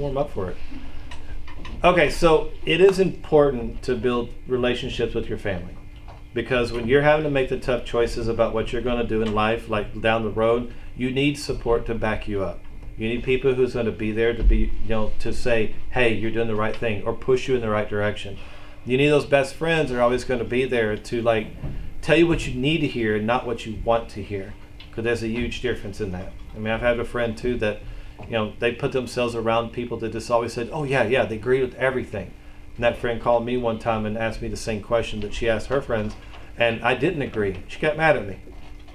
warm up for it. Okay, so it is important to build relationships with your family, because when you're having to make the tough choices about what you're going to do in life, like down the road, you need support to back you up. You need people who's going to be there to be, to say, hey, you're doing the right thing, or push you in the right direction. You need those best friends that are always going to be there to like tell you what you need to hear and not what you want to hear, because there's a huge difference in that. I mean, I've had a friend too that, they put themselves around people that just always said, oh yeah, they agree with everything. And that friend called me one time and asked me the same question that she asked her friends, and I didn't agree. She got mad at me.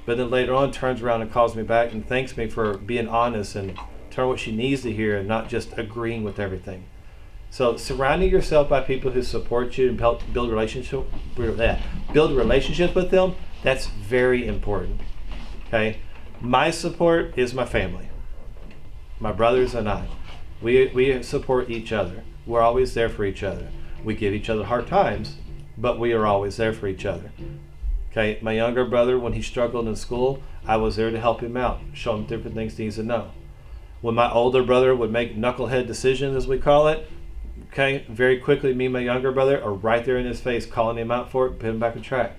But then later on turns around and calls me back and thanks me for being honest and telling what she needs to hear and not just agreeing with everything. So surrounding yourself by people who support you and help build relationships with them, that's very important. Okay? My support is my family. My brothers and I. We support each other. We're always there for each other. We give each other hard times, but we are always there for each other. Okay? My younger brother, when he struggled in school, I was there to help him out, show him different things he needs to know. When my older brother would make knucklehead decisions, as we call it, okay, very quickly, me and my younger brother are right there in his face, calling him out for it, putting him back on track.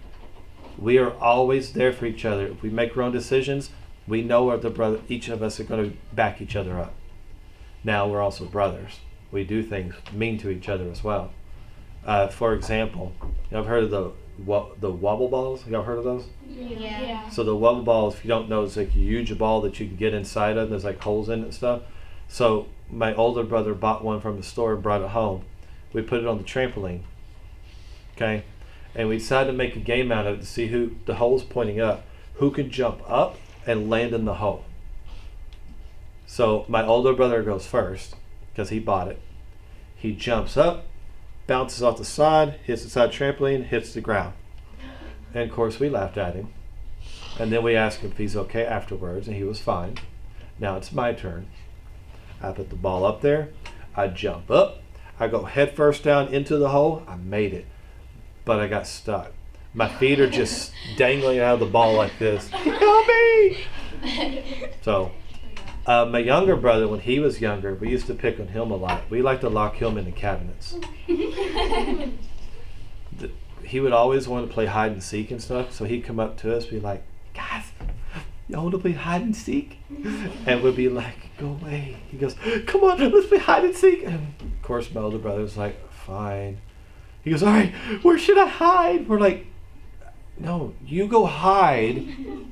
We are always there for each other. If we make our own decisions, we know each of us are going to back each other up. Now, we're also brothers. We do things mean to each other as well. For example, I've heard of the wobble balls. Y'all heard of those? Yeah. So the wobble ball, if you don't know, it's like a huge ball that you can get inside of. There's like holes in it and stuff. So my older brother bought one from the store and brought it home. We put it on the trampoline. Okay? And we decided to make a game out of it to see who, the hole's pointing up, who could jump up and land in the hole. So my older brother goes first because he bought it. He jumps up, bounces off the side, hits the side trampoline, hits the ground. And of course we laughed at him. And then we asked him if he's okay afterwards, and he was fine. Now it's my turn. I put the ball up there. I jump up. I go head first down into the hole. I made it. But I got stuck. My feet are just dangling out of the ball like this. Help me! So, my younger brother, when he was younger, we used to pick on him a lot. We liked to lock him in the cabinets. He would always want to play hide and seek and stuff, so he'd come up to us, be like, guys, you want to play hide and seek? And we'd be like, go away. He goes, come on, let's play hide and seek. And of course, my older brother was like, fine. He goes, all right, where should I hide? We're like, no, you go hide.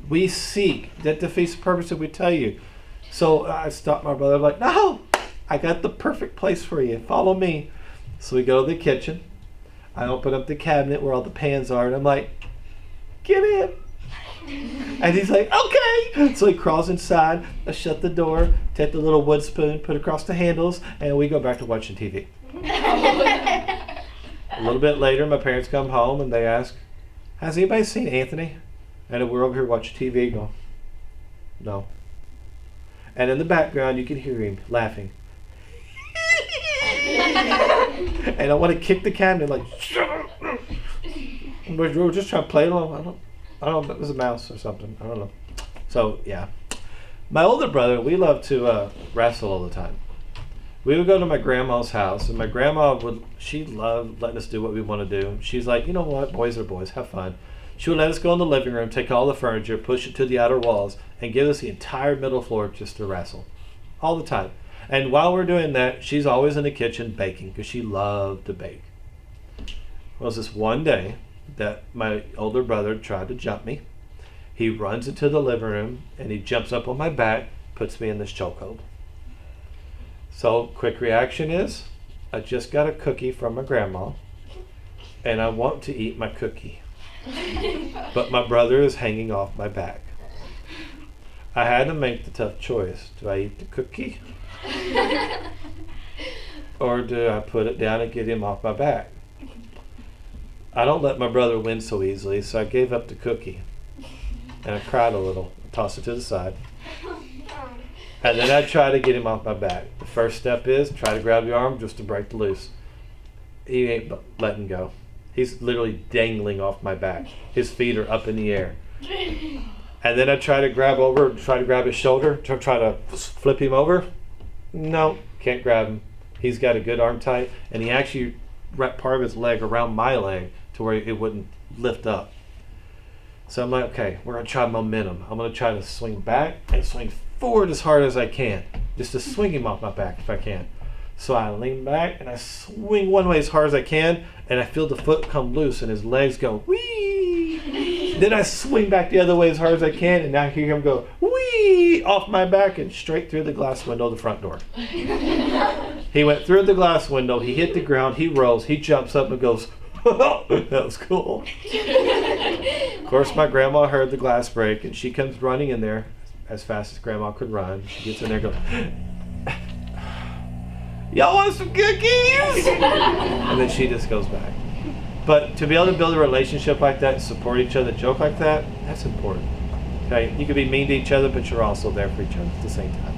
We seek. That defeats the purpose that we tell you. So I stopped my brother, like, no, I got the perfect place for you. Follow me. So we go to the kitchen. I open up the cabinet where all the pans are, and I'm like, get in. And he's like, okay. So he crawls inside. I shut the door, take the little wood spoon, put it across the handles, and we go back to watching TV. A little bit later, my parents come home, and they ask, has anybody seen Anthony? And we're over here watching TV going, no. And in the background, you can hear him laughing. And I want to kick the cabinet like, shut up. We're just trying to play along. I don't know if it was a mouse or something. I don't know. So, yeah. My older brother, we loved to wrestle all the time. We would go to my grandma's house, and my grandma she loved letting us do what we want to do. She's like, you know what, boys are boys, have fun. She would let us go in the living room, take all the furniture, push it to the outer walls, and give us the entire middle floor just to wrestle. All the time. And while we're doing that, she's always in the kitchen baking, because she loved to bake. Well, it was this one day that my older brother tried to jump me. He runs into the living room, and he jumps up on my back, puts me in this chokehold. So, quick reaction is, I just got a cookie from my grandma, and I want to eat my cookie. But my brother is hanging off my back. I had to make the tough choice. Do I eat the cookie? Or do I put it down and get him off my back? I don't let my brother win so easily, so I gave up the cookie. And I cried a little, tossed it to the side. And then I try to get him off my back. The first step is try to grab the arm just to break the loose. He ain't letting go. He's literally dangling off my back. His feet are up in the air. And then I try to grab his shoulder, try to flip him over. No, can't grab him. He's got a good arm tight, and he actually wrapped part of his leg around my leg to where it wouldn't lift up. So I'm like, okay, we're going to try momentum. I'm going to try to swing back and swing forward as hard as I can, just to swing him off my back if I can. So I lean back and I swing one way as hard as I can, and I feel the foot come loose and his legs go, whee! Then I swing back the other way as hard as I can, and now I hear him go, whee! Off my back and straight through the glass window of the front door. He went through the glass window, he hit the ground, he rolls, he jumps up and goes, that was cool. Of course, my grandma heard the glass break, and she comes running in there as fast as grandma could run. She gets in there and goes, y'all want some cookies? And then she just goes back. But to be able to build a relationship like that, support each other, joke like that, that's important. Okay, you can be mean to each other, but you're also there for each other at the same time.